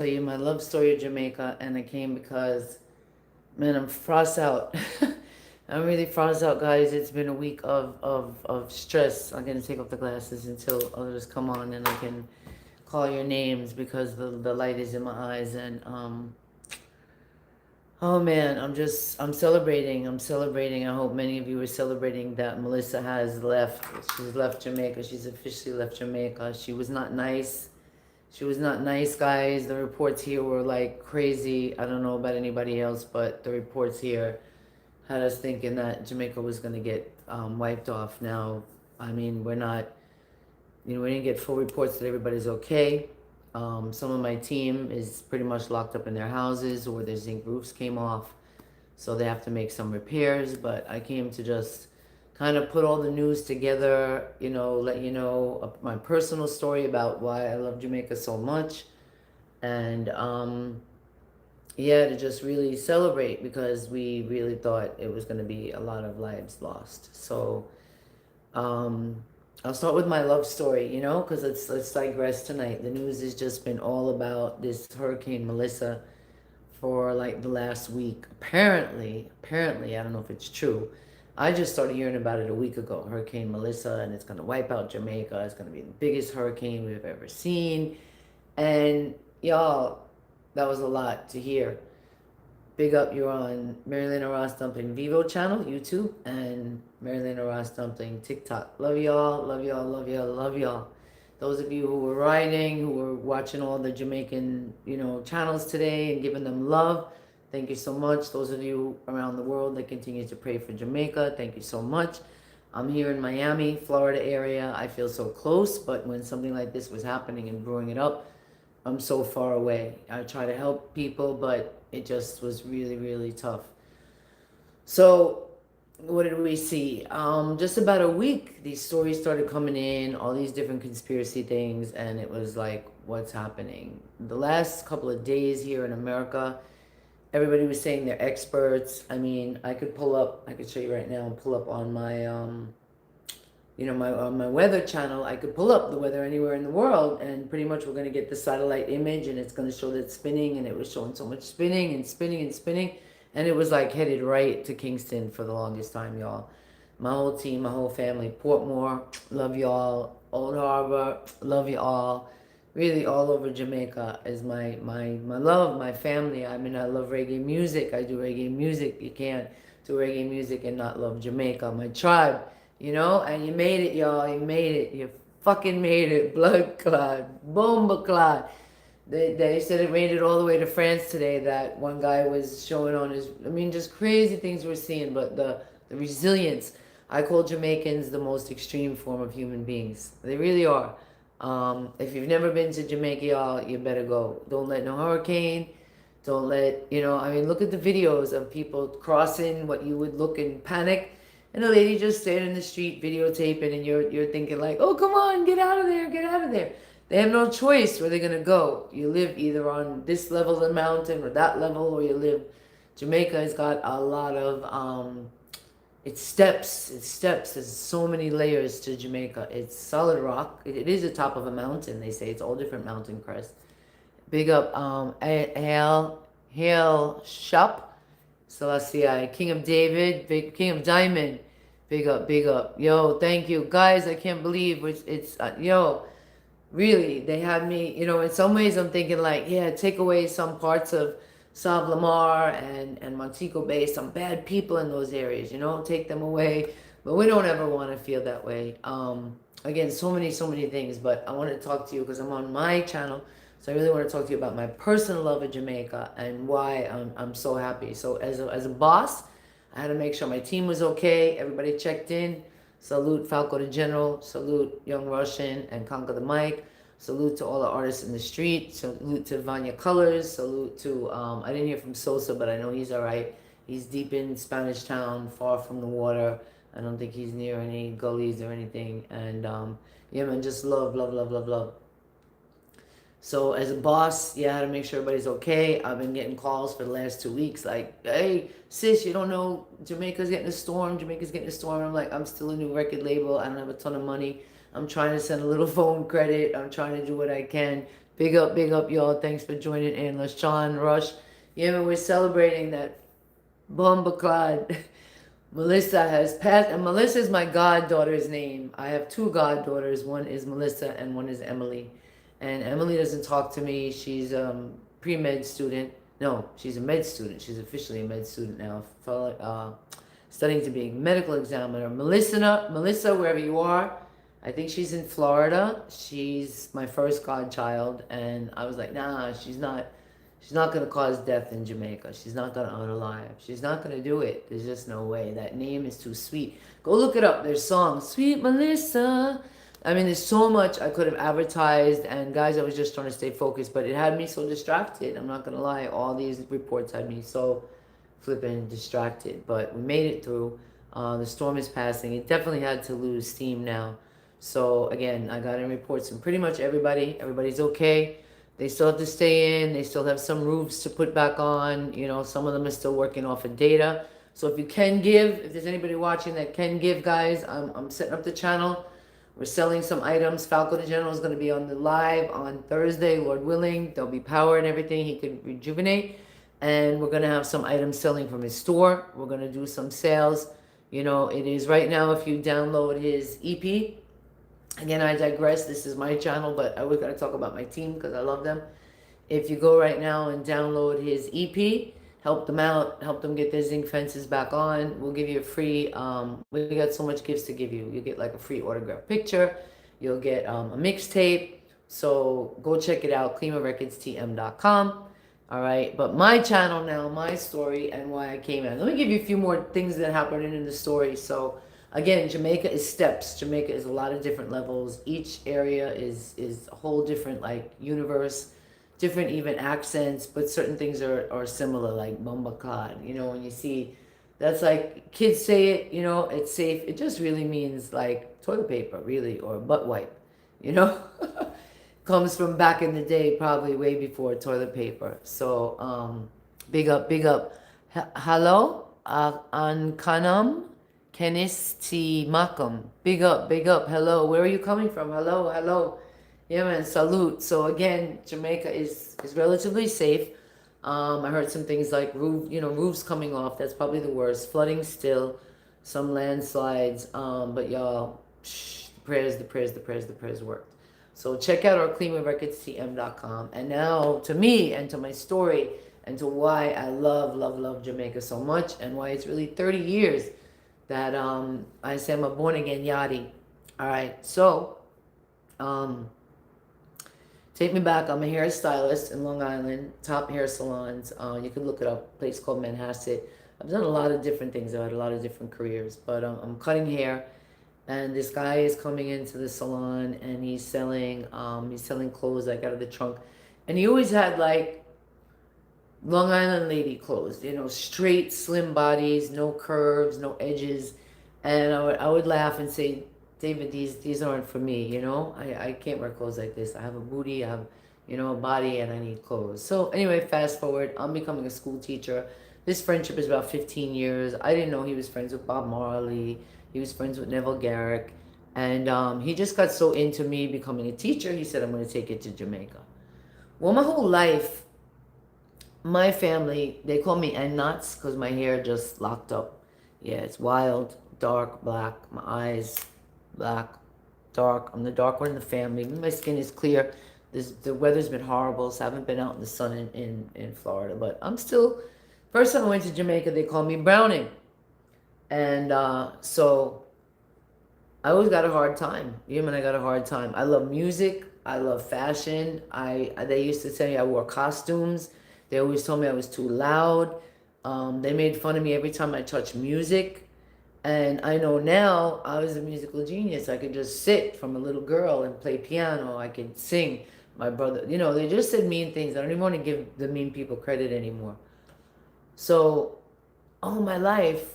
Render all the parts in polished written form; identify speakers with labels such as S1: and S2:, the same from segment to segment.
S1: tell you my love story of Jamaica, and I came because, man, I'm frost out. I'm really frost out, guys. It's been a week of stress. I'm gonna take off the glasses until others come on and I can call your names because the light is in my eyes. And oh man, I'm celebrating. I'm celebrating. I hope many of you are celebrating that Melissa has left. She's left Jamaica. She's officially left Jamaica. She was not nice. She was not nice, guys. The reports here were like crazy. I don't know about anybody else, but the reports here had us thinking that Jamaica was going to get wiped off. Now, I mean, we're not, we didn't get full reports that everybody's okay. Some of my team is pretty much locked up in their houses or their zinc roofs came off. So they have to make some repairs. But I came to just kind of put all the news together, let you know my personal story about why I love Jamaica so much. And yeah, to just really celebrate because we really thought it was going to be a lot of lives lost. So I'll start with my love story, because let's digress tonight. The news has just been all about this Hurricane Melissa for like the last week. Apparently, I don't know if it's true. I just started hearing about it a week ago, Hurricane Melissa, and it's going to wipe out Jamaica. It's going to be the biggest hurricane we've ever seen. And y'all, that was a lot to hear. Big up, you're on MarilanaRasDumplingVEVO channel, YouTube, and MarilanaRasDumpling TikTok. Love y'all, love y'all, love y'all, love y'all. Those of you who were riding, who were watching all the Jamaican, channels today and giving them love, thank you so much. Those of you around the world that continue to pray for Jamaica, thank you so much. I'm here in Miami, Florida area. I feel so close, but when something like this was happening and brewing it up, I'm so far away. I try to help people, but it just was really, really tough. So what did we see? Just about a week, these stories started coming in, all these different conspiracy things, and it was like, what's happening? The last couple of days here in America, everybody was saying they're experts. I mean, I could show you right now and pull up on my on my weather channel. I could pull up the weather anywhere in the world, and pretty much we're going to get the satellite image, and it's going to show that it's spinning, and it was showing so much spinning and spinning and spinning, and it was like headed right to Kingston for the longest time, y'all. My whole team, my whole family, Portmore, love y'all. Old Harbor, love y'all. Really, all over Jamaica is my love, my family. I mean, I love reggae music. I do reggae music. You can't do reggae music and not love Jamaica. My tribe, and you made it, y'all. You made it. You fucking made it. Blood clot. Bomba clot. They said it made it all the way to France today. That one guy was showing on his, just crazy things we're seeing, but the resilience. I call Jamaicans the most extreme form of human beings. They really are. If you've never been to Jamaica, y'all, you better go. Don't let no hurricane. Don't let, look at the videos of people crossing what you would look in panic. And a lady just standing in the street videotaping, and you're thinking like, oh, come on, get out of there, get out of there. They have no choice where they're going to go. You live either on this level of the mountain or that level, or you live, Jamaica has got a lot of, it's steps. There's so many layers to Jamaica. It's solid rock. It is the top of a mountain, they say. It's all different mountain crests. Big up, Hail Shop. Selassie, King of David, King of Diamond, big up, yo, thank you, guys. I can't believe it's yo, really, they had me, in some ways I'm thinking like, yeah, take away some parts of Sav Lamar and Montego Bay, some bad people in those areas, take them away, but we don't ever want to feel that way. Again, so many things, but I want to talk to you because I'm on my channel. So I really want to talk to you about my personal love of Jamaica and why I'm so happy. So as a boss, I had to make sure my team was okay. Everybody checked in. Salute Falco the General. Salute Young Russian and Conquer the Mic. Salute to all the artists in the street. Salute to Vanya Colors. Salute to, I didn't hear from Sosa, but I know he's all right. He's deep in Spanish Town, far from the water. I don't think he's near any gullies or anything. And yeah, man, just love. So as a boss, yeah, I had to make sure everybody's okay. I've been getting calls for the last 2 weeks like, hey, sis, you don't know Jamaica's getting a storm. I'm like, I'm still a new record label. I don't have a ton of money. I'm trying to send a little phone credit. I'm trying to do what I can. big up, y'all. Thanks for joining in. LaShawn, Rush. Yeah, man, we're celebrating that Bomba Clyde. Melissa has passed, and Melissa is my goddaughter's name. I have two goddaughters. One is Melissa, and one is Emily. And Emily doesn't talk to me. She's pre-med student. No, she's a med student. She's officially a med student now. Studying to be a medical examiner. Melissa, wherever you are, I think she's in Florida. She's my first godchild, and I was like, nah, she's not. She's not going to cause death in Jamaica. She's not going to unalive. She's not going to do it. There's just no way. That name is too sweet. Go look it up. There's songs. Sweet Melissa. I mean, there's so much I could have advertised. And guys, I was just trying to stay focused. But it had me so distracted. I'm not going to lie. All these reports had me so flipping distracted. But we made it through. The storm is passing. It definitely had to lose steam now. So, again, I got in reports from pretty much everybody. Everybody's okay. They still have to stay in. They still have some roofs to put back on. You know, some of them are still working off of data. So if you can give, if there's anybody watching that can give, guys, I'm setting up the channel. We're selling some items. Falco the General is going to be on the live on Thursday, Lord willing. There'll be power and everything. He could rejuvenate. And we're going to have some items selling from his store. We're going to do some sales. You know, it is right now, if you download his EP, again, I digress. This is my channel, but I always got to talk about my team because I love them. If you go right now and download his EP, help them out, help them get their zinc fences back on. We'll give you a free, we got so much gifts to give you. You get like a free autographed picture. You'll get a mixtape. So go check it out, cleanrecordstm.com. All right, but my channel now, my story and why I came in. Let me give you a few more things that happened in the story. So again, Jamaica is steps. Jamaica is a lot of different levels. Each area is a whole different like universe, different even accents, but certain things are similar, like Bumbacad. You know, when you see, that's like, kids say it, you know, it's safe. It just really means like toilet paper, really, or butt wipe, you know? Comes from back in the day, probably way before toilet paper. So, big up, big up. Hello, Ankanam. Kenis T. Makam. Big up, big up. Hello. Where are you coming from? Hello, hello. Yeah, man. Salute. So again, Jamaica is relatively safe. I heard some things like roofs coming off. That's probably the worst. Flooding still. Some landslides. But y'all, the prayers worked. So check out our cleanwithrecordstm.com. And now to me and to my story and to why I love Jamaica so much and why it's really 30 years that I say I'm a born again yachty. All right, so take me back. I'm a hairstylist in Long Island, top hair salons. You can look it up. A place called Manhasset. I've done a lot of different things. I've had a lot of different careers, but I'm cutting hair, and this guy is coming into the salon, and he's selling clothes like out of the trunk, and he always had like Long Island lady clothes, you know, straight, slim bodies, no curves, no edges. And I would laugh and say, David, these aren't for me, you know? I can't wear clothes like this. I have a booty, I have, you know, a body, and I need clothes. So anyway, fast forward, I'm becoming a school teacher. This friendship is about 15 years. I didn't know he was friends with Bob Marley. He was friends with Neville Garrick. And he just got so into me becoming a teacher, he said, I'm going to take it to Jamaica. Well, my whole life, my family, they call me N-Knots because my hair just locked up. Yeah, it's wild, dark, black. My eyes, black, dark. I'm the dark one in the family. My skin is clear. The weather's been horrible, so I haven't been out in the sun in Florida. But I'm still, first time I went to Jamaica, they called me Browning. And so I always got a hard time. Even I got a hard time. I love music. I love fashion. They used to tell me I wore costumes. They always told me I was too loud. They made fun of me every time I touched music. And I know now I was a musical genius. I could just sit from a little girl and play piano. I could sing. My brother, you know, they just said mean things. I don't even want to give the mean people credit anymore. So all my life,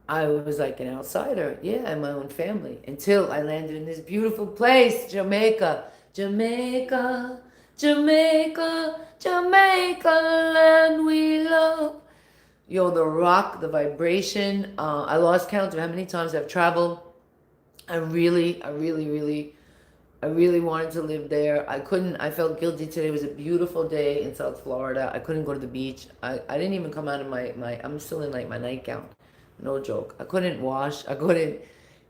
S1: I was like an outsider. Yeah, in my own family. Until I landed in this beautiful place, Jamaica. Jamaica, Jamaica, Jamaica, land we love. Yo, the rock, the vibration. I lost count of how many times I've traveled. I really I really wanted to live there. I couldn't. I felt guilty today. It was a beautiful day in South Florida. I couldn't go to the beach. I didn't even come out of my I'm still in like my nightgown. No joke. I couldn't wash. I couldn't.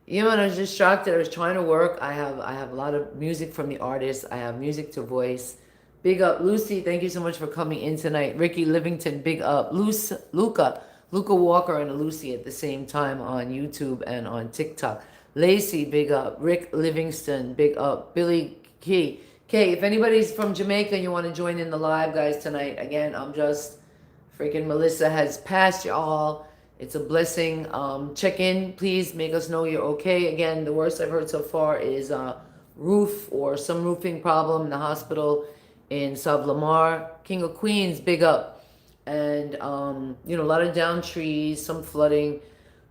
S1: You know, and I was distracted. I was trying to work. I have a lot of music from the artists. I have music to voice. Big up Lucy. Thank you so much for coming in tonight. Ricky Livington. Big up Luca Walker and Lucy at the same time on YouTube and on TikTok. Lacey, big up. Rick Livingston, big up. Billy Key. Okay, if anybody's from Jamaica and you want to join in the live, guys, tonight, again, I'm just freaking Melissa has passed y'all. It's a blessing. Check in, please. Make us know you're okay. Again, the worst I've heard so far is roof or some roofing problem in the hospital in South Lamar. King of Queens, big up. And, you know, a lot of down trees, some flooding,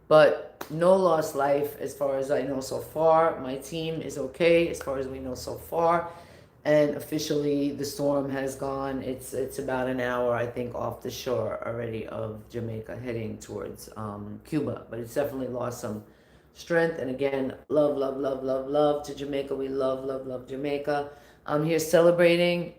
S1: but no lost life as far as I know so far. My team is okay as far as we know so far. And officially the storm has gone. It's about an hour, I think, off the shore already of Jamaica heading towards Cuba. But it's definitely lost some strength. And again, love, love, love, love, love to Jamaica. We love, love, love Jamaica. I'm here celebrating.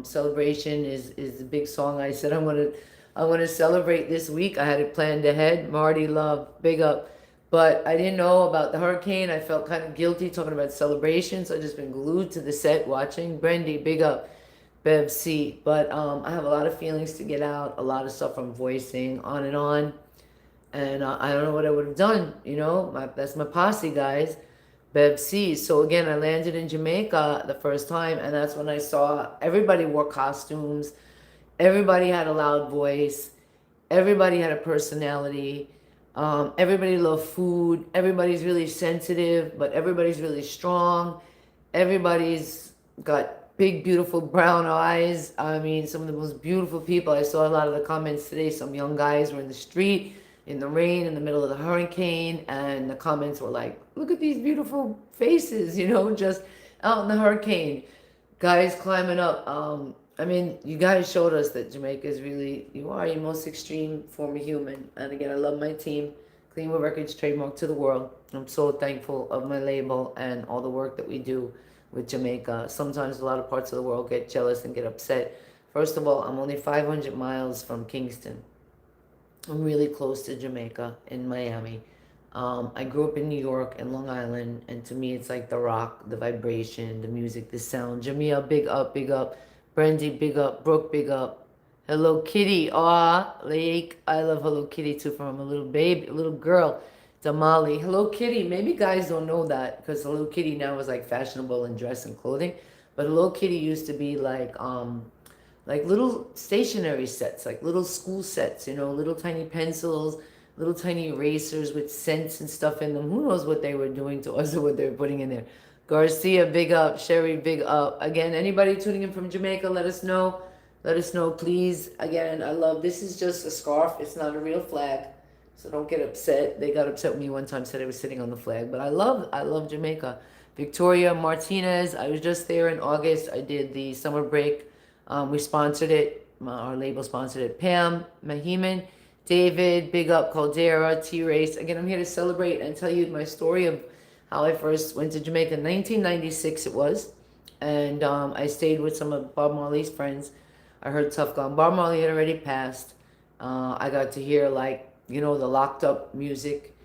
S1: Celebration is the big song I said I'm gonna celebrate this week. I had it planned ahead. Marty, love, big up. But I didn't know about the hurricane. I felt kind of guilty talking about celebrations. So I just been glued to the set watching. Brandy, big up. Bev C. But I have a lot of feelings to get out. A lot of stuff I'm voicing on and on. And I don't know what I would have done. You know, that's my posse, guys. Bev C. So again, I landed in Jamaica the first time. And that's when I saw everybody wore costumes. Everybody had a loud voice. Everybody had a personality. Everybody loved food. Everybody's really sensitive, but everybody's really strong. Everybody's got big, beautiful brown eyes. I mean, some of the most beautiful people. I saw a lot of the comments today. Some young guys were in the street, in the rain, in the middle of the hurricane, and the comments were like, look at these beautiful faces, you know, just out in the hurricane. Guys climbing up. I mean, you guys showed us that Jamaica is really, you are your most extreme form of human. And again, I love my team. Cleanwood Records, trademark to the world. I'm so thankful of my label and all the work that we do with Jamaica. Sometimes a lot of parts of the world get jealous and get upset. First of all, I'm only 500 miles from Kingston. I'm really close to Jamaica in Miami. I grew up in New York and Long Island. And to me, it's like the rock, the vibration, the music, the sound. Jamia, big up, big up. Brandy, big up. Brooke, big up. Hello Kitty. Aw, Lake. I love Hello Kitty too from a little baby, a little girl. Damali. Hello Kitty. Maybe guys don't know that because Hello Kitty now is like fashionable in dress and clothing. But Hello Kitty used to be like little stationery sets, like little school sets, you know, little tiny pencils, little tiny erasers with scents and stuff in them. Who knows what they were doing to us or what they were putting in there. Garcia, big up. Sherry, big up. Again, anybody tuning in from Jamaica, let us know. Let us know, please. Again, I love, this is just a scarf. It's not a real flag. So don't get upset. They got upset with me one time, said I was sitting on the flag. But I love Jamaica. Victoria Martinez, I was just there in August. I did the summer break. We sponsored it. Our label sponsored it. Pam, Mahiman, David, big up. Caldera, T-Race. Again, I'm here to celebrate and tell you my story of how I first went to Jamaica. 1996 it was. And I stayed with some of Bob Marley's friends. I heard Tough Gone. Bob Marley had already passed. I got to hear, like, you know, the locked up music.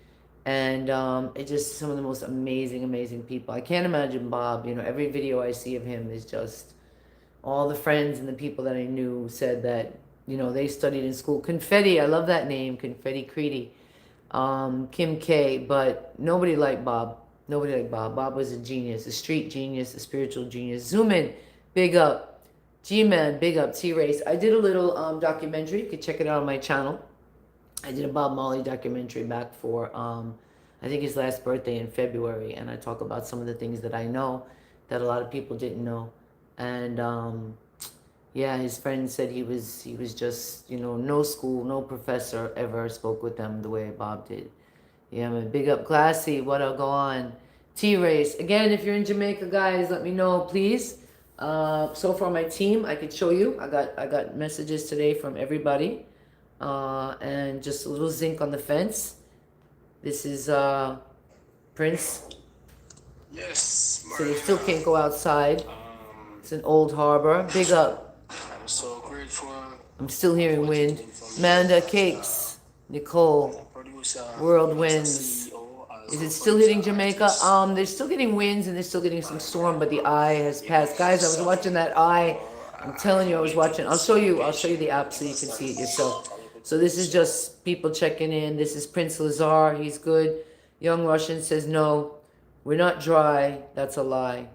S1: And it just some of the most amazing, amazing people. I can't imagine Bob. You know, every video I see of him is just all the friends and the people that I knew said that, you know, they studied in school. Confetti, I love that name. Confetti Creedy. Kim K. But nobody liked Bob. Nobody like Bob. Bob was a genius, a street genius, a spiritual genius. Zoom in, big up. G-Man, big up. T-Race. I did a little documentary. You could check it out on my channel. I did a Bob Marley documentary back for, I think his last birthday in February. And I talk about some of the things that I know that a lot of people didn't know. And yeah, his friend said he was just, you know, no school, no professor ever spoke with them the way Bob did. Yeah, man. Big up Classy. What'll go on? T-Race. Again, if you're in Jamaica, guys, let me know, please. So far, my team, I could show you. I got messages today from everybody. And just a little zinc on the fence. This is Prince.
S2: Yes,
S1: So you still
S2: Marlena.
S1: can't go outside.
S2: Um,
S1: It's an old harbor. Big up.
S2: I'm so grateful
S1: I'm still
S2: of
S1: hearing
S2: what you're
S1: wind.
S2: doing for me
S1: Manda
S2: as
S1: Cakes. Nicole.
S2: a producer,
S1: World
S2: as a
S1: winds.
S2: CEO, as
S1: Is
S2: a
S1: it still
S2: producer
S1: hitting Jamaica?
S2: artist.
S1: They're still getting winds and they're still getting some storm, but the eye has
S2: You know,
S1: passed. Guys, I was watching that eye. I'm telling you, I was watching. I'll show you. I'll show you the app so you can see it yourself. So this is just people checking in. This is Prince Lazar. He's good. Young Russian says no. We're not dry. That's a lie.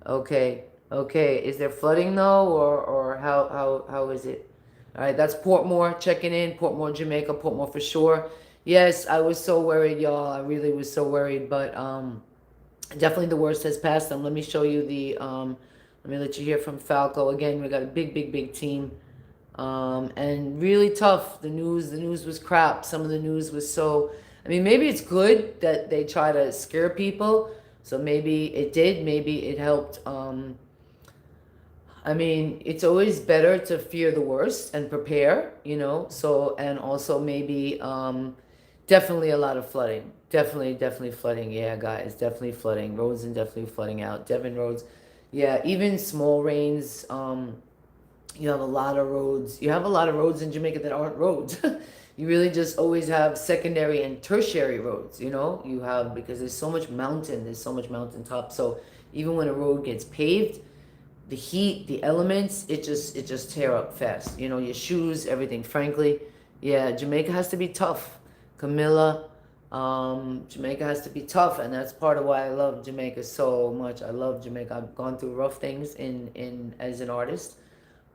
S1: Okay. Okay. Is there flooding though, or how is it? All right, that's Portmore checking in. Portmore, Jamaica. Portmore for sure. Yes, I was so worried, y'all. I really was so worried, but definitely the worst has passed. Let me show you the. Let me let you hear from Falco again. We got a big team, and really tough. The news was crap. Some of the news was so. I mean, maybe it's good that they try to scare people. So maybe it did. Maybe it helped. I mean, it's always better to fear the worst and prepare, So, and also maybe, definitely a lot of flooding. Definitely flooding. Yeah, guys, definitely flooding. Roads and definitely flooding out. Devon roads. Yeah, even small rains. You have a lot of roads. You have a lot of roads in Jamaica that aren't roads. You really just always have secondary and tertiary roads, You have, because there's so much mountaintop. So even when a road gets paved, the heat, the elements, it just tear up fast. Your shoes, everything. Frankly, yeah, Jamaica has to be tough. Camilla, Jamaica has to be tough, and that's part of why I love Jamaica so much. I love Jamaica. I've gone through rough things in as an artist,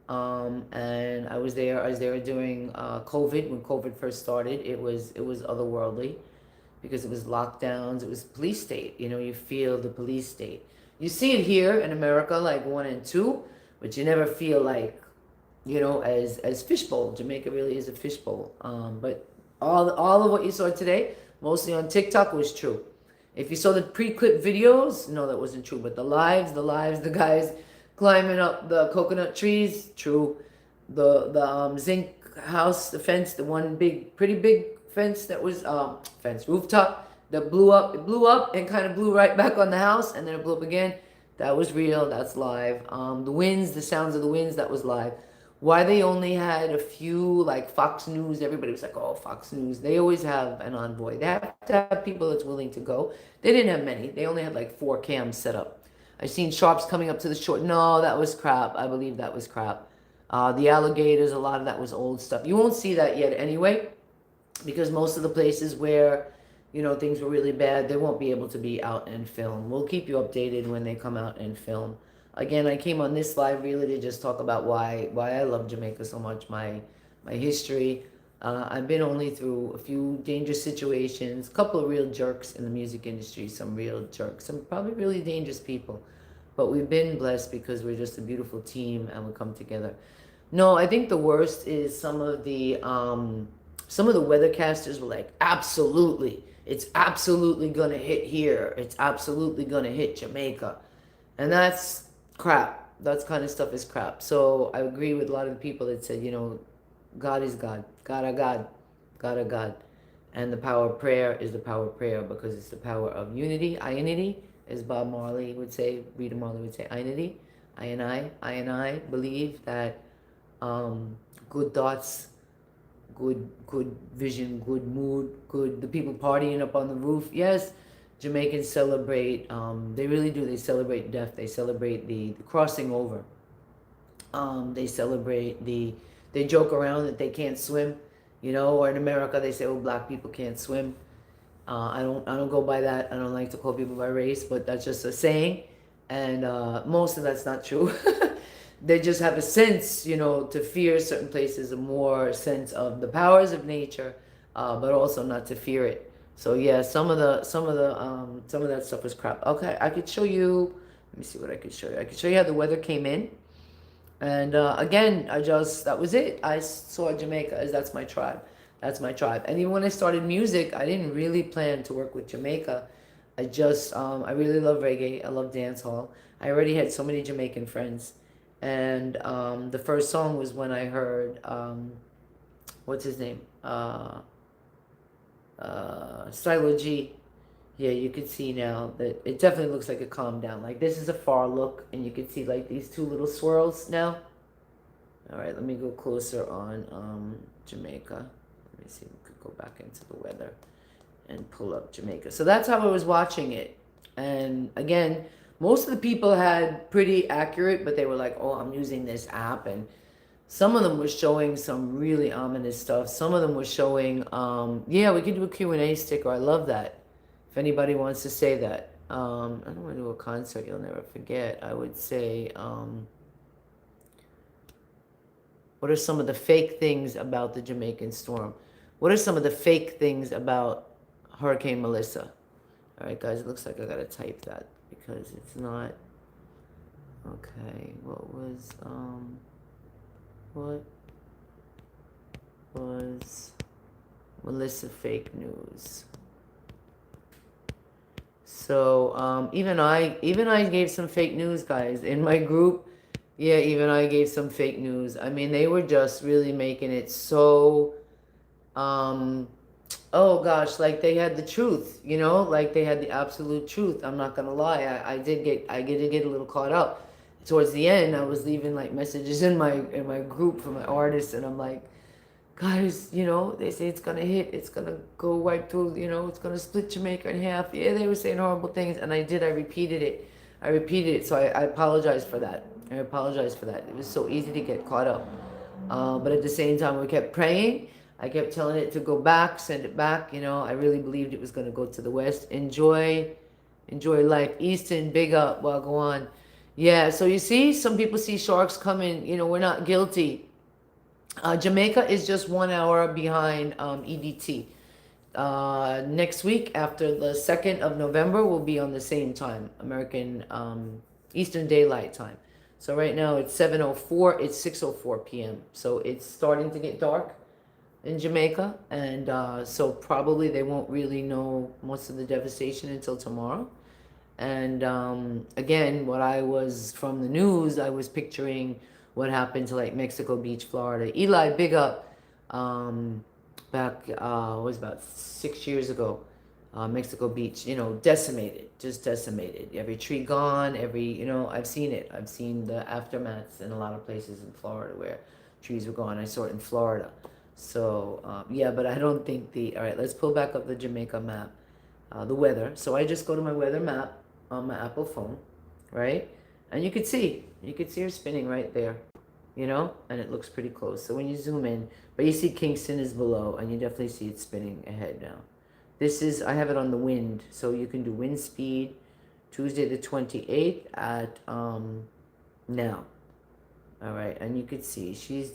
S1: and I was there. I was there during COVID when COVID first started. It was otherworldly because it was lockdowns, it was police state. You feel the police state. You see it here in America, like one and two, but you never feel like, as fishbowl. Jamaica really is a fishbowl. But all of what you saw today, mostly on TikTok, was true. If you saw the pre-clip videos, no, that wasn't true. But the guys climbing up the coconut trees, true. The zinc house, the fence, the one big, pretty big fence that was fence rooftop that blew up. It blew up and kind of blew right back on the house, and then it blew up again. That was real. That's live. The winds, the sounds of the winds, that was live. Why they only had a few, like Fox News, everybody was like, oh, Fox News. They always have an envoy. They have to have people that's willing to go. They didn't have many. They only had like 4 cams set up. I seen sharps coming up to the shore. No, that was crap. I believe that was crap. The alligators, a lot of that was old stuff. You won't see that yet anyway, because most of the places where things were really bad, they won't be able to be out and film. We'll keep you updated when they come out and film. Again, I came on this live really to just talk about why I love Jamaica so much, my history. I've been only through a few dangerous situations, a couple of real jerks in the music industry, some real jerks, some probably really dangerous people, but we've been blessed because we're just a beautiful team and we come together. No, I think the worst is some of the weathercasters were like, absolutely, it's absolutely gonna hit here. It's absolutely gonna hit Jamaica. And that's crap. That kind of stuff is crap. So I agree with a lot of the people that said, God is God. God are God. God are God. And the power of prayer is the power of prayer because it's the power of unity. Unity, as Bob Marley would say, Rita Marley would say, unity. I believe that good thoughts, good vision, good mood, good the people partying up on the roof. Yes, Jamaicans celebrate. They really do. They celebrate death. They celebrate the crossing over. They celebrate the. They joke around that they can't swim, Or in America, they say, "Oh, black people can't swim." I don't go by that. I don't like to call people by race, but that's just a saying, and most of that's not true. They just have a sense, to fear certain places, a more sense of the powers of nature, but also not to fear it. So yeah, some of that stuff was crap. Okay, I could show you. Let me see what I could show you. I could show you how the weather came in. And again, that was it. I saw Jamaica as that's my tribe. That's my tribe. And even when I started music, I didn't really plan to work with Jamaica. I really love reggae. I love dancehall. I already had so many Jamaican friends. And the first song was when I heard, what's his name? Stylo G. Yeah, you can see now that it definitely looks like it calmed down. Like this is a far look, and you can see like these two little swirls now. All right, let me go closer on Jamaica. Let me see if we could go back into the weather and pull up Jamaica. So that's how I was watching it. And again, most of the people had pretty accurate, but they were like, oh, I'm using this app. And some of them were showing some really ominous stuff. Some of them were showing, yeah, we could do a Q&A sticker. I love that. If anybody wants to say that. I don't want to do a concert you'll never forget. I would say, what are some of the fake things about the Jamaican storm? What are some of the fake things about Hurricane Melissa? All right, guys, it looks like I gotta type that because it's not. Okay, what was Melissa fake news? So even I gave some fake news, guys, in my group. Yeah, even I gave some fake news. I mean, they were just really making it so, oh gosh, like they had the truth, you know, like they had the absolute truth. I'm not gonna lie, I did get a little caught up. Towards the end, I was leaving like messages in my group for my artists, and I'm like, guys, you know, they say it's gonna hit, it's gonna go right through, you know, it's gonna split Jamaica in half. Yeah, they were saying horrible things, and I repeated it. So I apologize for that. I apologize for that. It was so easy to get caught up. But at the same time, we kept praying. I kept telling it to go back, send it back. You know, I really believed it was gonna go to the west. Enjoy life. Easton, big up. Well, go on. Yeah, so you see, some people see sharks coming. You know, we're not guilty. Jamaica is just 1 hour behind EDT. Next week, after the 2nd of November, we'll be on the same time, American Eastern Daylight Time. So right now it's 7:04, it's 6:04 p.m. So it's starting to get dark in Jamaica, and so probably they won't really know most of the devastation until tomorrow. And again, what I was from the news, I was picturing what happened to like Mexico Beach, Florida. Eli, big up. Back was about 6 years ago. Mexico Beach, you know, decimated, just decimated. Every tree gone, you know, I've seen it. I've seen the aftermaths in a lot of places in Florida where trees were gone. I saw it in Florida. So yeah, but I don't think all right, let's pull back up the Jamaica map, the weather. So I just go to my weather map on my Apple phone, right? And you could see her spinning right there, you know, and it looks pretty close. So when you zoom in, but you see Kingston is below, and you definitely see it spinning ahead now. I have it on the wind, so you can do wind speed, Tuesday the 28th at now. All right, and you could see she's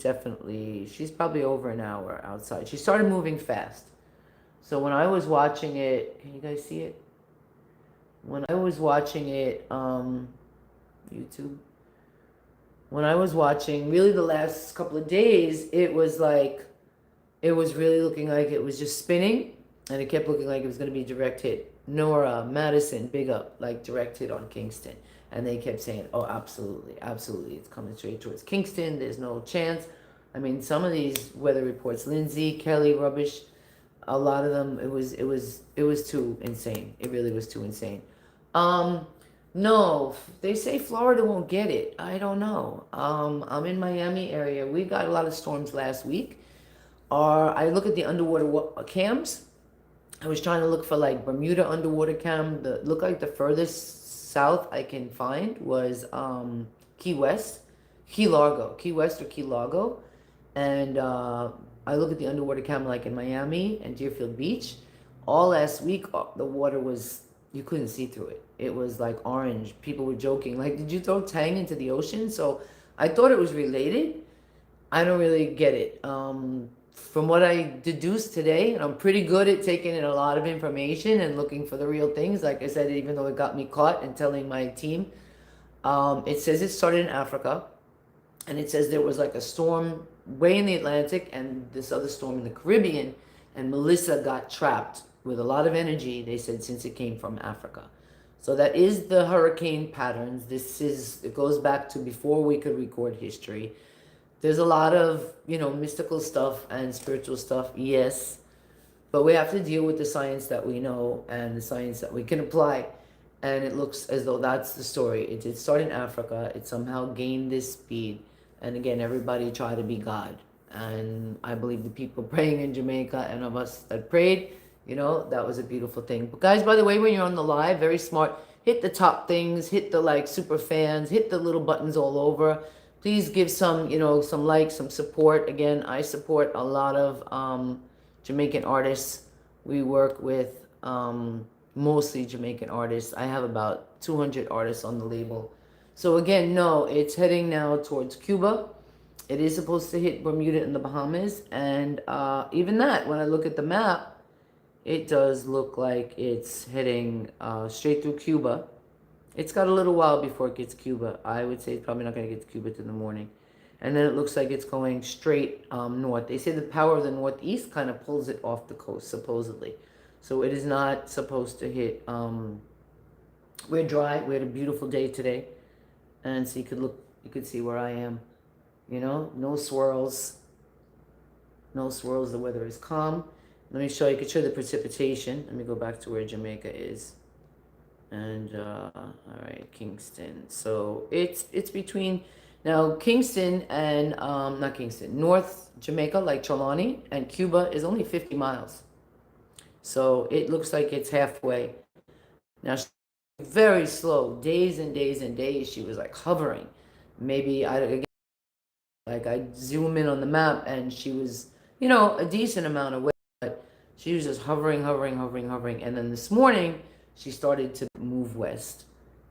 S1: probably over an hour outside. She started moving fast. So when I was watching it, can you guys see it? When I was watching it, YouTube, when I was watching really the last couple of days, it was really looking like it was just spinning, and it kept looking like it was going to be a direct hit. Nora, Madison, big up, like direct hit on Kingston. And they kept saying, oh, absolutely, absolutely, it's coming straight towards Kingston, there's no chance. I mean, some of these weather reports, Lindsay, Kelly, rubbish, a lot of them, it was too insane. It really was too insane. No, they say Florida won't get it. I don't know. I'm in Miami area. We got a lot of storms last week. I look at the underwater cams. I was trying to look for like Bermuda underwater cam. Look like the furthest south I can find was Key West, Key West or Key Largo, and I look at the underwater cam like in Miami and Deerfield Beach. All last week, the water was, you couldn't see through it. It was like orange. People were joking, like, did you throw Tang into the ocean? So I thought it was related. I don't really get it. From what I deduced today, and I'm pretty good at taking in a lot of information and looking for the real things. Like I said, even though it got me caught and telling my team, it says it started in Africa, and it says there was like a storm way in the Atlantic and this other storm in the Caribbean, and Melissa got trapped with a lot of energy, they said, since it came from Africa. So that is the hurricane patterns. It goes back to before we could record history. There's a lot of, you know, mystical stuff and spiritual stuff, yes. But we have to deal with the science that we know and the science that we can apply. And it looks as though that's the story. It did start in Africa. It somehow gained this speed. And again, everybody tried to be God. And I believe the people praying in Jamaica and of us that prayed, that was a beautiful thing. But guys, by the way, when you're on the live, very smart, hit the top things, hit the like super fans, hit the little buttons all over. Please give some, some likes, some support. Again, I support a lot of Jamaican artists. We work with mostly Jamaican artists. I have about 200 artists on the label. So again, no, it's heading now towards Cuba. It is supposed to hit Bermuda and the Bahamas. And even that, when I look at the map, it does look like it's heading straight through Cuba. It's got a little while before it gets to Cuba. I would say it's probably not going to get to Cuba till the morning. And then it looks like it's going straight north. They say the power of the northeast kind of pulls it off the coast, supposedly. So it is not supposed to hit. We're dry. We had a beautiful day today. And so you could see where I am. No swirls. No swirls. The weather is calm. Let me show you. I could show the precipitation. Let me go back to where Jamaica is. And all right, Kingston. So it's between now Kingston and not Kingston, North Jamaica, like Trelawney, and Cuba is only 50 miles. So it looks like it's halfway. Now very slow, days and days and days. She was like hovering. Maybe I zoom in on the map and she was, a decent amount of weight, but she was just hovering. And then this morning she started to move west.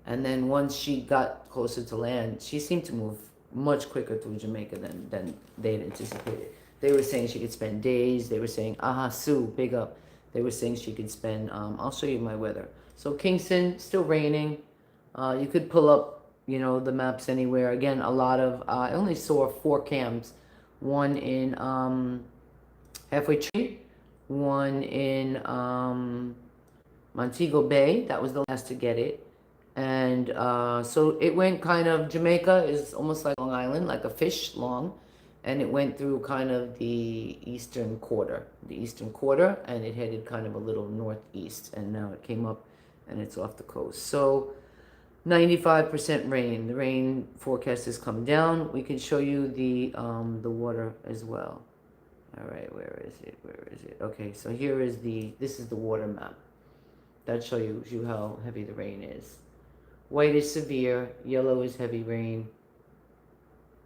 S1: And then once she got closer to land, she seemed to move much quicker through Jamaica than they had anticipated. They were saying she could spend days. They were saying, aha, Sue, big up. They were saying she could spend, I'll show you my weather. So Kingston, still raining. You could pull up, the maps anywhere. Again, a lot of, I only saw 4 cams. One in Halfway Tree, one in Montego Bay. That was the last to get it. And so it went kind of, Jamaica is almost like Long Island, like a fish long. And it went through kind of the eastern quarter, and it headed kind of a little northeast. And now it came up and it's off the coast. So 95% rain. The rain forecast has come down. We can show you the water as well. All right, where is it? Okay, so this is the water map. That shows you how heavy the rain is. White is severe, yellow is heavy rain,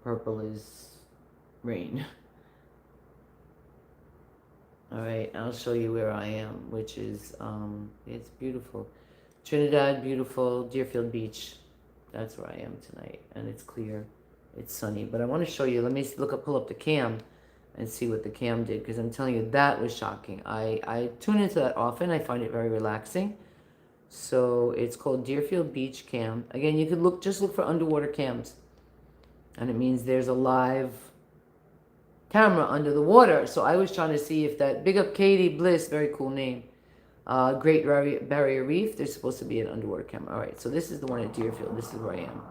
S1: purple is rain. All right, I'll show you where I am, which is, it's beautiful. Trinidad, beautiful, Deerfield Beach. That's where I am tonight, and it's clear, it's sunny. But I want to show you, let me pull up the cam and see what the cam did, because I'm telling you, that was shocking. I tune into that often. I find it very relaxing. So it's called Deerfield Beach Cam. Again, you could just look for underwater cams. And it means there's a live camera under the water. So I was trying to see if that, big up Katie Bliss, very cool name. Great Barrier Reef, there's supposed to be an underwater camera. All right, so this is the one at Deerfield. This is where I am.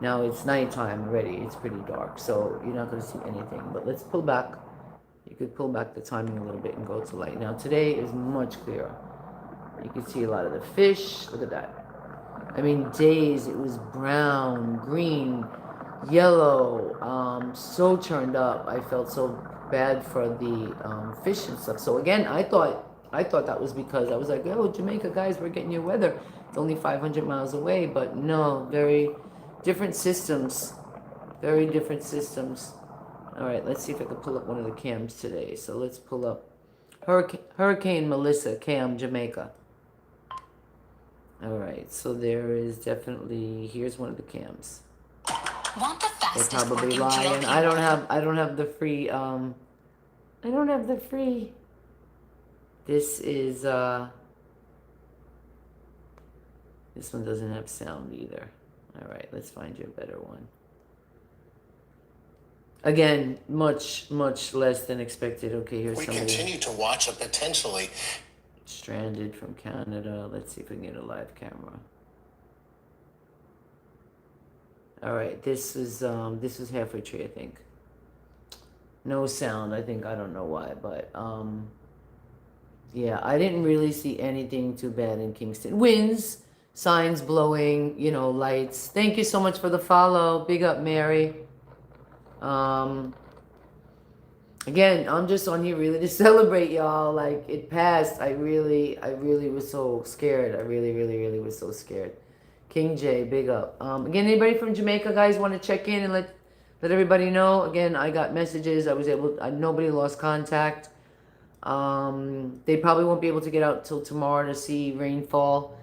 S1: Now it's nighttime already. It's pretty dark, so you're not going to see anything. But let's pull back. You could pull back the timing a little bit and go to light. Now today is much clearer. You can see a lot of the fish. Look at that. I mean, days it was brown, green, yellow, so turned up. I felt so bad for the fish and stuff. So again, I thought that was because I was like, oh, Jamaica, guys, we're getting your weather. It's only 500 miles away, but no, very different systems. Very different systems. All right, let's see if I can pull up one of the cams today. So let's pull up Hurricane Melissa cam, Jamaica. All right, so there is definitely, here's one of the cams.
S3: Want the fastest
S1: They're probably lying. I don't have the free, this is, this one doesn't have sound either. All right, let's find you a better one. Again, much less than expected. Okay, here's somebody.
S3: We continue to watch a potentially
S1: Stranded from Canada. Let's see if we can get a live camera. All right, this is Halfway Tree, I think. No sound, I think. I don't know why, but Yeah, I didn't really see anything too bad in Kingston. Winds, signs blowing, you know, lights. Thank you so much for the follow. Big up, Mary. Um, Again, I'm just on here really to celebrate y'all. Like it passed. I really was so scared. I really was so scared. King J, big up. Again, anybody from Jamaica, guys, want to check in and let everybody know. Again, I got messages. Nobody lost contact. They probably won't be able to get out till tomorrow to see rainfall.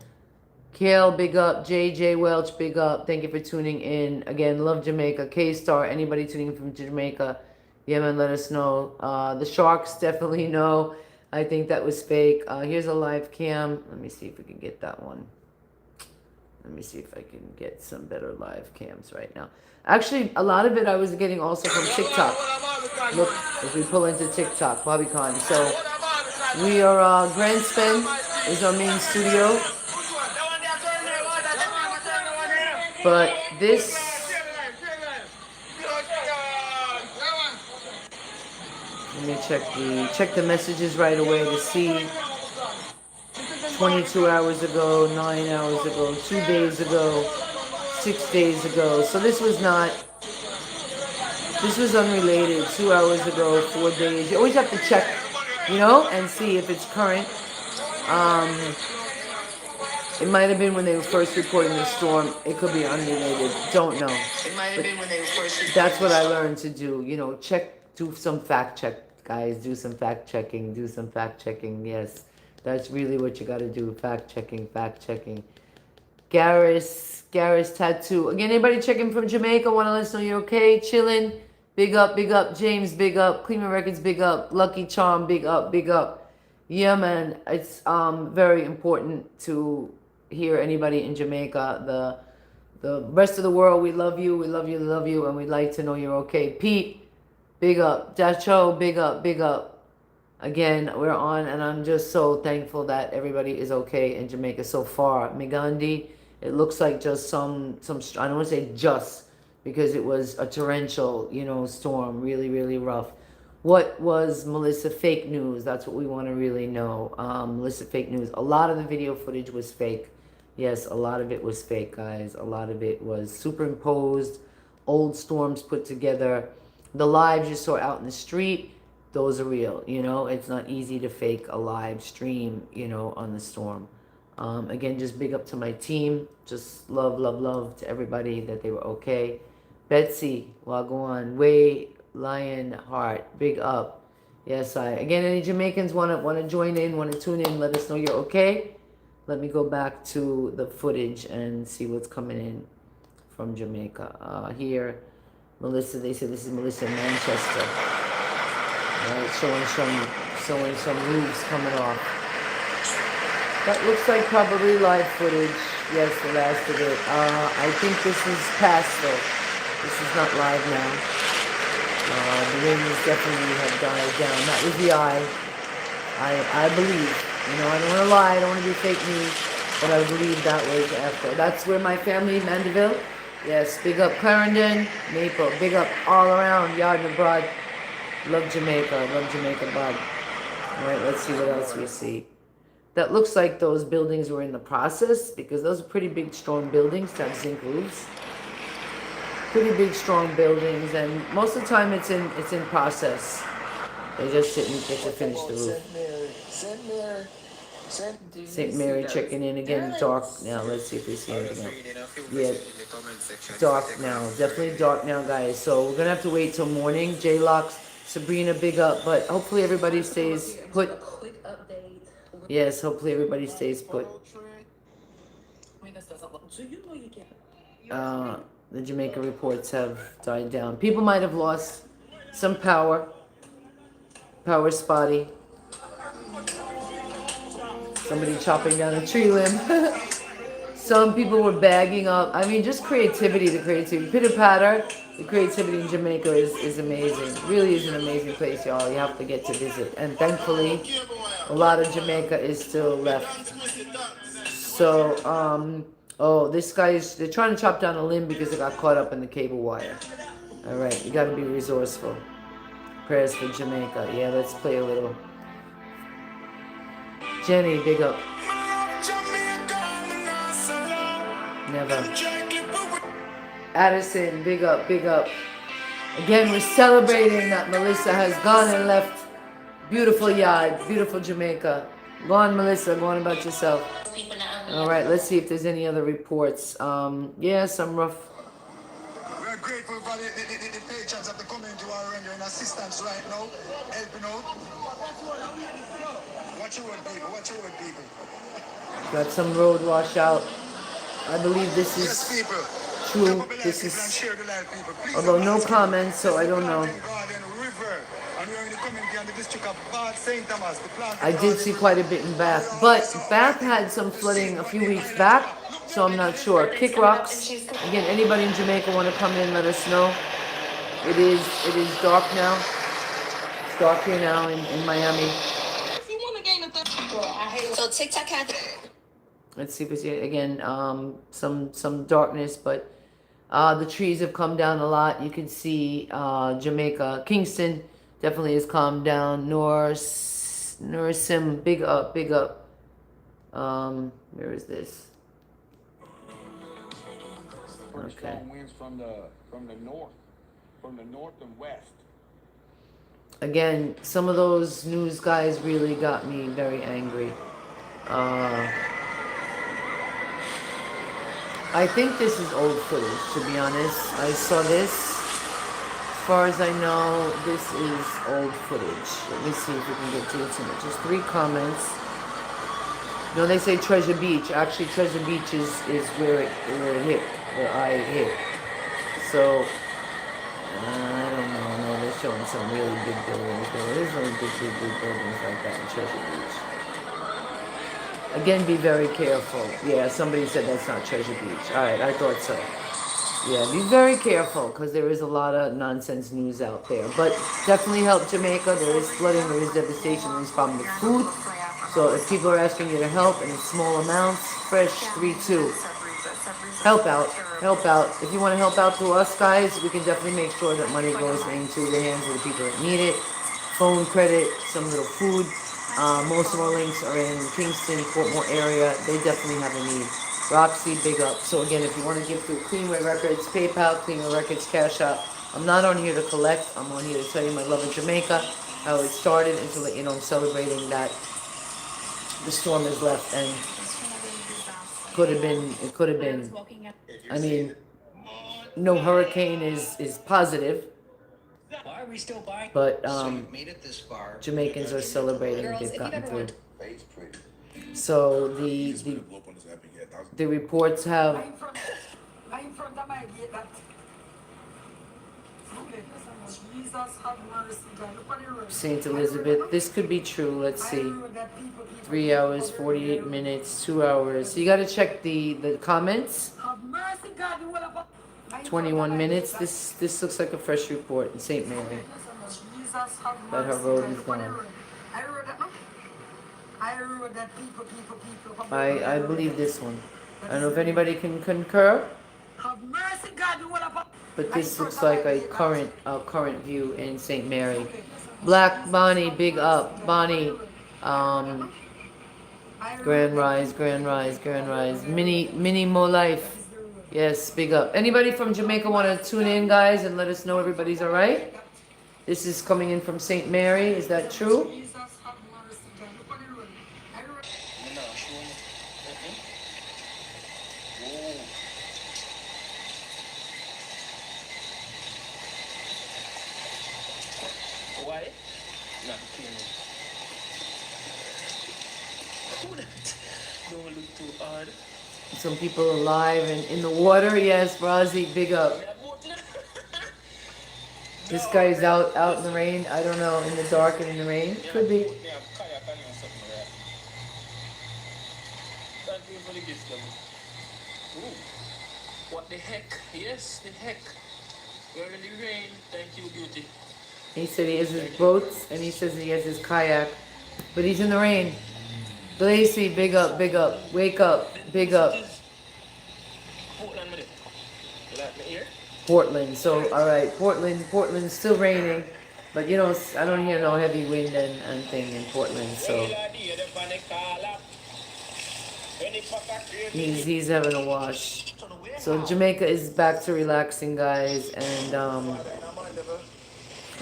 S1: Kale, big up. JJ Welch, big up. Thank you for tuning in. Again, love Jamaica. K-Star, anybody tuning in from Jamaica, yeah, man, let us know. The Sharks definitely know. I think that was fake. Here's a live cam. Let me see if we can get that one. Let me see if I can get some better live cams right now. Actually, a lot of it I was getting also from TikTok. Look, as we pull into TikTok, BobbyCon. So we are, Grand Spin is our main studio. But this, let me check the messages right away to see. 22 hours ago, 9 hours ago, 2 days ago, 6 days ago. So this was unrelated. 2 hours ago, 4 days. You always have to check, you know, and see if it's current. It might have been when they were first reporting the storm. It could be unrelated. Don't know. It might have been when they were first. That's what I learned to do. You know, do some fact check, guys. Do some fact checking. Do some fact checking. Yes, that's really what you got to do. Fact checking. Fact checking. Garris Tattoo. Again, anybody checking from Jamaica? Want to let us know you're okay? Chilling. Big up, big up. James, big up. Cleveland Records, big up. Lucky Charm, big up, big up. Yeah, man. It's very important to hear anybody in Jamaica. The rest of the world, we love you, and we'd like to know you're okay. Pete, big up. Dacho, big up, big up. Again, we're on, and I'm just so thankful that everybody is okay in Jamaica so far. Migandi, it looks like just some I don't want to say just, because it was a torrential, you know, storm, really rough. What was Melissa fake news? That's what we want to really know. Melissa fake news. A lot of the video footage was fake. Yes, a lot of it was fake, guys. A lot of it was superimposed, old storms put together. The lives you saw out in the street, those are real, you know. It's not easy to fake a live stream, you know, on the storm. Again, just big up to my team. Just love to everybody that they were okay. Betsy, Wagwan, Way, Lion, Heart, big up. Yes, again, any Jamaicans want to join in, want to tune in, let us know you're okay. Let me go back to the footage and see what's coming in from Jamaica. Here, Melissa, they said this is Melissa in Manchester. Right, showing some roofs coming off. That looks like probably live footage. Yes, the last of it. I think this is past though. This is not live now. The winds definitely have died down. That was the eye. I believe. You know, I don't want to lie, I don't want to be fake news, but I believe that was after. That's where my family, Mandeville. Yes, big up Clarendon, Maple, big up all around, yard and abroad. Love Jamaica, bud. All right, let's see what else we see. That looks like those buildings were in the process, because those are pretty big, strong buildings to have zinc roofs. Pretty big, strong buildings, and most of the time it's in process. They just didn't get to finish the roof. St. Mary checking in again. Dark now. Let's see if we see anything else. Yeah, dark now. Definitely dark now, guys. So we're gonna have to wait till morning. J-Locks, Sabrina, big up. But hopefully everybody stays put. Yes, hopefully everybody stays put. The Jamaica reports have died down. People might have lost some power. Power spotty. Somebody chopping down a tree limb. Some people were bagging up. I mean, just creativity, the creativity. Pitter patter, the creativity in Jamaica is amazing. Really is an amazing place, y'all. You have to get to visit. And thankfully, a lot of Jamaica is still left. So, this guy's, they're trying to chop down a limb because it got caught up in the cable wire. All right, you got to be resourceful. Prayers for Jamaica. Yeah, let's play a little. Jenny, big up. Never. Addison, big up, big up. Again, we're celebrating that Melissa has gone and left beautiful yard, beautiful Jamaica. Go on, Melissa, go on about yourself. All right, let's see if there's any other reports. Yeah, some rough.
S4: We're grateful for the patrons of the community who are rendering assistance right now, helping out. Watch your word, people, watch your word, people.
S1: Got some road washout. I believe this is true. This is, although no comments, so I don't know. I did see quite a bit in Bath, but Bath had some flooding a few weeks back, so I'm not sure. Kick rocks. Again, anybody in Jamaica want to come in, let us know. It is dark now. It's dark here now in Miami.
S3: So TikTok had.
S1: Let's see if we see it again. Some darkness, but the trees have come down a lot. You can see Jamaica, Kingston definitely has calmed down. Norsim, big up, big up. Where is this?
S5: Pretty strong winds from the north and west.
S1: Again, some of those news guys really got me very angry. I think this is old footage, to be honest. I saw this. As far as I know, this is old footage. Let me see if we can get to it. Just 3 comments. No, they say Treasure Beach. Actually, Treasure Beach is where it hit, where I hit. So, I don't know. No, they're showing some really big buildings there. There's no big buildings like that in Treasure Beach. Again, be very careful. Yeah, somebody said that's not Treasure Beach. Alright, I thought so. Yeah, be very careful because there is a lot of nonsense news out there. But definitely help Jamaica. There is flooding, there is devastation, there is problem with food. So if people are asking you to help in small amounts, fresh 3-2. Help out. Help out. If you want to help out to us guys, we can definitely make sure that money goes into the hands of the people that need it. Phone credit, some little food. Most of our links are in Kingston, Portmore area. They definitely have a need. Roxy, big up. So again, if you want to give through Cleanway Records, PayPal, Cleanway Records, Cash App. I'm not on here to collect. I'm on here to tell you my love of Jamaica, how it started, and to let you know I'm celebrating that the storm has left, and it could have been. I mean, no hurricane is positive.
S3: Why are we still buying?
S1: But
S3: So you've made it this far.
S1: Jamaicans are celebrating
S3: Girls,
S1: they've
S3: if you
S1: gotten
S3: ever
S1: through.
S3: want-
S1: So the reports have
S6: I'm from Jamaica. Jesus have mercy, God. Look on the road.
S1: Saint Elizabeth. This could be true. Let's see. 3 hours, 48 minutes, 2 hours. So you got to check the comments.
S6: Have mercy, God. You will have
S1: 21 minutes. This looks like a fresh report in St. Mary. That her road is gone. I believe this one. I don't know if anybody can concur,
S6: Have mercy, God. You will have
S1: but this looks like a current view in St. Mary. Black Bonnie, big up. Bonnie, Grand Rise, Grand Rise, Grand Rise. Mini Mo Life. Yes, big up. Anybody from Jamaica want to tune in, guys, and let us know everybody's all right? This is coming in from St. Mary. Is that true?
S2: Why? Not clean. Don't look too hard.
S1: Some people alive and in the water. Yes, Rozzy, big up. This guy's out in the rain. I don't know, in the dark and in the rain. Could be.
S2: Thank you for the gift, Ooh. What the heck? Yes, the heck. We're in the rain. Thank you, beauty.
S1: He said he has his boats and he says he has his kayak, but he's in the rain. Lacey, big up, big up. Wake up, big up.
S2: Portland, minute. You like me here?
S1: Portland. So, all right, Portland's still raining, but you know, I don't hear no heavy wind and thing in Portland. So, He's having a wash. So Jamaica is back to relaxing, guys, and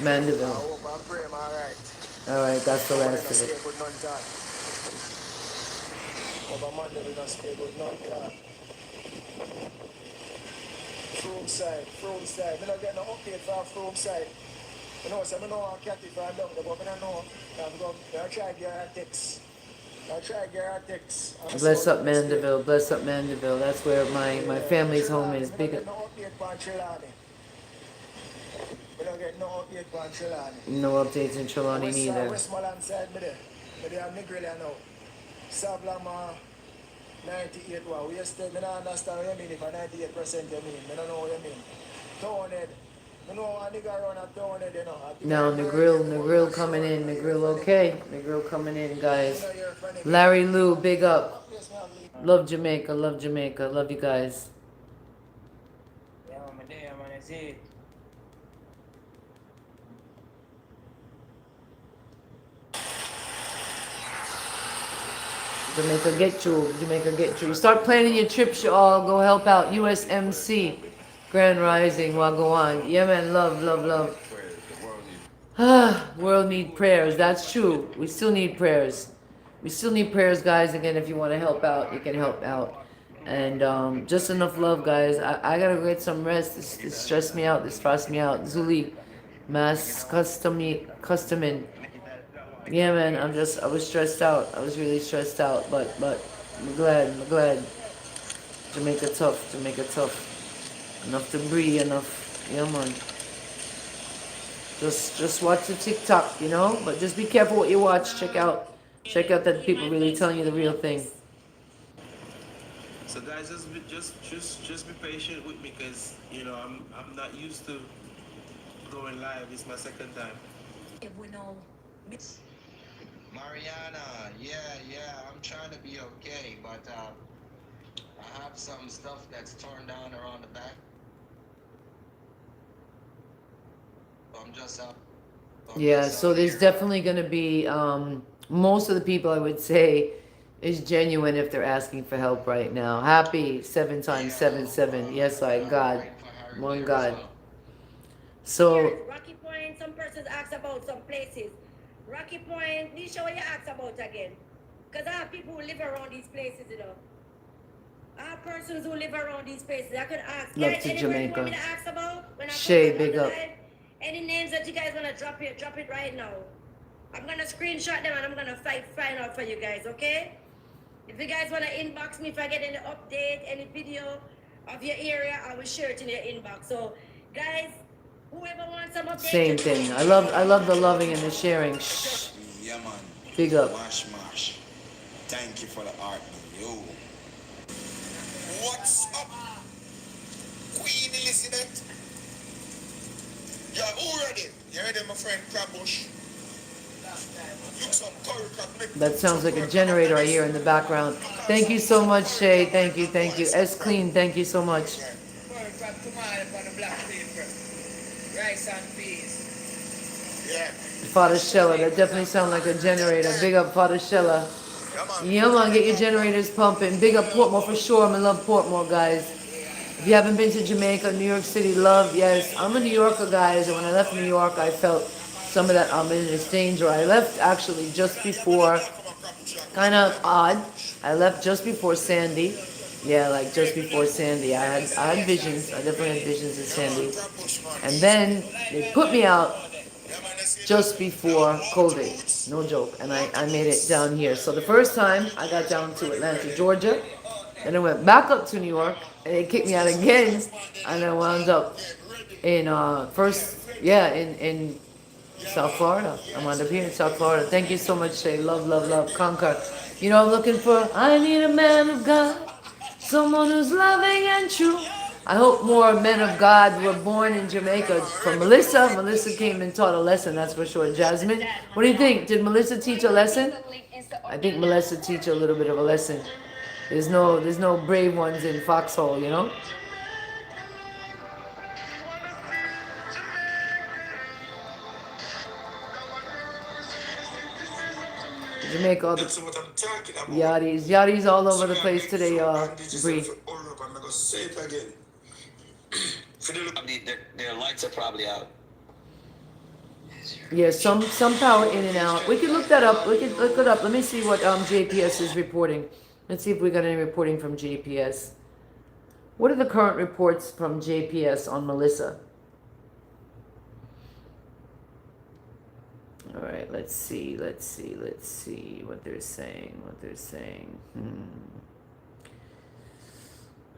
S1: Mandeville. All right, that's the last of it.
S4: From side. Me not get no update from side. You know, so I know I'm catty for a down there, but I don't know. I try to get a text.
S1: Bless up Mandeville, bless up Mandeville. That's where my family's home is. Big up. No updates in Trelawney neither.
S4: Westmoreland side, me there. Me there, Negrilla now. Sablama 98. Wow, we still, me don't understand what you mean if a 98% you mean. Me don't know what you mean. Townhead. You know, a nigga around a townhead, you know.
S1: No, Negril coming in. Negril okay. Negril coming in, guys. Larry Lou, big up. Love Jamaica, love Jamaica. Love you guys.
S2: Yeah, I'm there, man. I see it.
S1: Jamaica get you. Jamaica get you. Start planning your trips, y'all. Go help out. USMC. Grand Rising. Wagwan. Yeah, man. Love, love, love. Ah, world need prayers. That's true. We still need prayers. We still need prayers, guys. Again, if you want to help out, you can help out. And just enough love, guys. I gotta get some rest. This stressed me out. This stressed me out. Zuli, mass customing. Yeah, man. I was stressed out. I was really stressed out. But I'm glad. Jamaica tough. Enough to breathe. Enough. Yeah, man. Just watch the TikTok, you know. But just be careful what you watch. Check out that people really telling you the real thing.
S7: So guys, just be patient with me, because you know I'm not used to going live. It's my second time.
S3: Mariana, yeah, I'm trying to be okay, but I have some stuff that's torn down around the back. I'm just
S1: Yeah, so there's definitely going to be most of the people, I would say, is genuine if they're asking for help right now. Happy 7 times 7 7. Yes, I God, one God. So
S8: Rocky Point, some persons ask about some places. Rocky Point, Nisha, what you ask about again? Because I have people who live around these places, you know. I have persons who live around these places. I could ask.
S1: Love
S8: Guys,
S1: to
S8: anybody
S1: Jamaica.
S8: want me to ask about? When I
S1: Shay,
S8: come
S1: big
S8: on the
S1: up.
S8: live? Any names that you guys want to drop here, drop it right now. I'm going to screenshot them and I'm going to find out for you guys, okay? If you guys want to inbox me, if I get any update, any video of your area, I will share it in your inbox. So, guys, whoever wants some updates...
S1: Same thing. I love the loving and the sharing. Shh.
S9: Yeah, man.
S1: Big up.
S9: Mash. Thank you for the art, yo. What's up? Queen Elizabeth. Yeah, who ready? You ready, my friend Crabbush?
S1: That sounds like a generator I hear in the background. Thank you so much, Shay. Thank you. S Clean, thank you so much. Father Shella, that definitely sounds like a generator. Big up Father Shella. Yeah, man, get your generators pumping. Big up Portmore for sure. I'm in love Portmore, guys. If you haven't been to Jamaica, New York City, love, yes. I'm a New Yorker, guys, and when I left New York, I felt some of that ominous danger. I left actually just before, kind of odd, I left just before Sandy. Yeah, like just before Sandy. I had visions. I definitely had visions of Sandy. And then they put me out just before COVID. No joke. And I made it down here. So the first time I got down to Atlanta, Georgia. Then I went back up to New York. And they kicked me out again. And I wound up in in South Florida. I wound up here in South Florida. Thank you so much, Shay. Love, conquer. You know, I'm looking for, I need a man of God. Someone who's loving and true. I hope more men of God were born in Jamaica. From Melissa. Melissa came and taught a lesson, that's for sure. Jasmine, what do you think? Did Melissa teach a lesson? I think Melissa teach a little bit of a lesson. There's no brave ones in Foxhole, you know? Jamaica, all the
S9: That's what I'm talking about.
S1: yachties all over the
S9: So
S1: place today, y'all.
S9: bandages
S1: Bree.
S9: for all up, I'm gonna say it again. For the look-
S3: Their lights are probably out.
S1: Yeah, some power in and out. We can look that up. We can look it up. Let me see what JPS is reporting. Let's see if we got any reporting from JPS. What are the current reports from JPS on Melissa? All right, let's see what they're saying.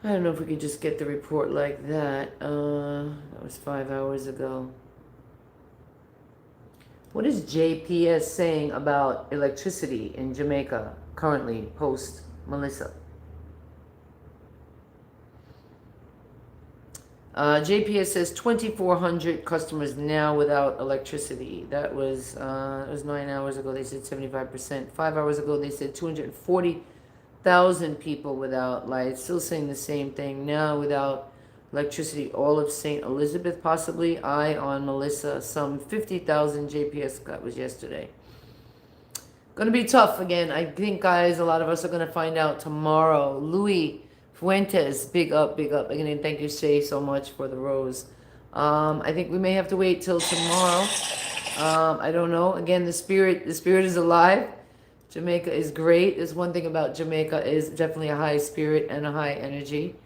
S1: I don't know if we could just get the report like that. That was 5 hours ago. What is JPS saying about electricity in Jamaica currently post Melissa? JPS says 2,400 customers now without electricity. That was 9 hours ago. They said 75%. 5 hours ago they said 240,000 people without lights. Still saying the same thing now without electricity. All of St. Elizabeth possibly. Eye on Melissa. Some 50,000 JPS. That was yesterday. Gonna be tough again. I think, guys, a lot of us are gonna find out tomorrow. Louis Fuentes, big up. Again, thank you, Shay, so much for the rose. I think we may have to wait till tomorrow. I don't know. Again, the spirit is alive. Jamaica is great. There's one thing about Jamaica is definitely a high spirit and a high energy,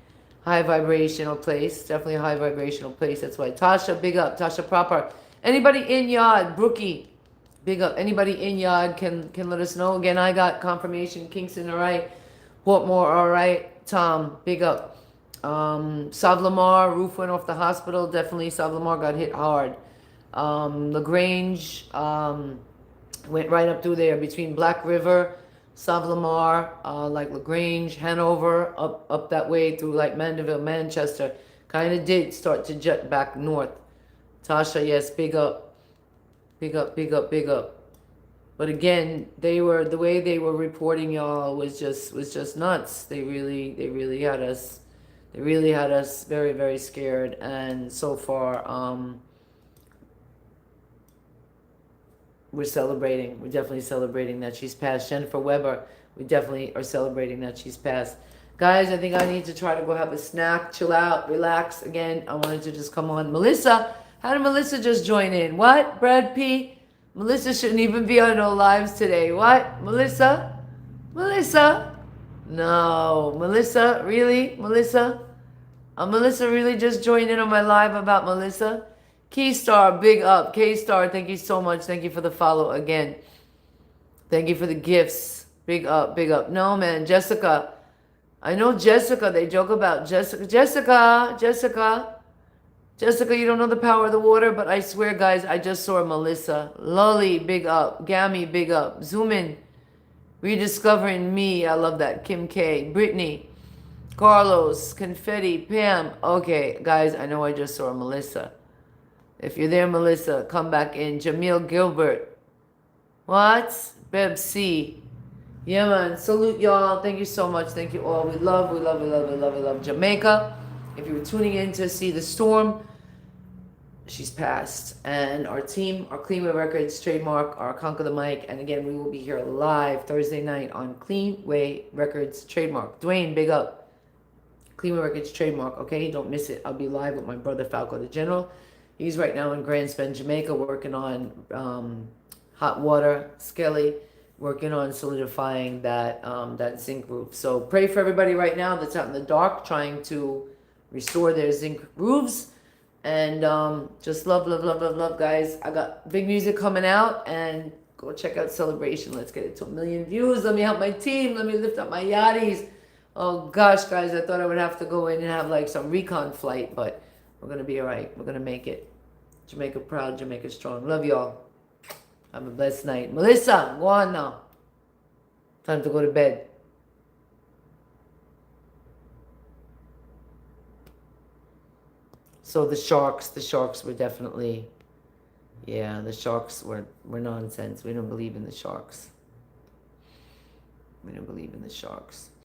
S1: high vibrational place. Definitely a high vibrational place. That's why. Tasha, big up. Tasha proper. Anybody in yard? Brookie, big up. Anybody in yard can let us know. Again, I got confirmation. Kingston, all right. Portmore, all right. Tom, big up. Savlamar, roof went off the hospital. Definitely Savlamar got hit hard. LaGrange went right up through there between Black River, Savlamar, like LaGrange, Hanover, up that way through like Mandeville, Manchester. Kind of did start to jet back north. Tasha, yes, big up. Big up. But again, the way they were reporting, y'all, was just nuts. They really had us very, very scared. And so far, we're celebrating. We're definitely celebrating that she's passed. Jennifer Weber, we definitely are celebrating that she's passed. Guys, I think I need to try to go have a snack, chill out, relax. Again, I wanted to just come on. Melissa, how did Melissa just join in? What? Brad P? Melissa shouldn't even be on no lives today. What? Melissa? No. Melissa? Really? Melissa really just joined in on my live about Melissa? Keystar, big up. K-Star, thank you so much. Thank you for the follow again. Thank you for the gifts. Big up. No, man. Jessica. I know Jessica. They joke about Jessica. Jessica, you don't know the power of the water, but I swear, guys, I just saw Melissa. Lolly, big up. Gammy, big up. Zoom in. Rediscovering me. I love that. Kim K. Brittany. Carlos. Confetti. Pam. Okay, guys, I know I just saw Melissa. If you're there, Melissa, come back in. Jamil Gilbert. What? Beb C. Yeah, man. Salute, y'all. Thank you so much. Thank you all. We love Jamaica. If you were tuning in to see the storm, she's passed. And our team, our Clean Way Records trademark, our Conquer the Mic. And again, we will be here live Thursday night on Clean Way Records trademark. Dwayne, big up. Clean Way Records trademark, okay? Don't miss it. I'll be live with my brother Falco the General. He's right now in Grand Spend, Jamaica, working on hot water, Skelly, working on solidifying that zinc roof. So pray for everybody right now that's out in the dark trying to restore their zinc roofs. And just love, guys. I got big music coming out, and go check out Celebration. Let's get it to 1 million views. Let me help my team. Let me lift up my yachties. Oh gosh, guys, I thought I would have to go in and have like some recon flight, but we're gonna be all right. We're gonna make it. Jamaica proud, Jamaica strong. Love y'all. Have a blessed night. Melissa, go on now. Time to go to bed. So the sharks were definitely, yeah, the sharks were nonsense. We don't believe in the sharks.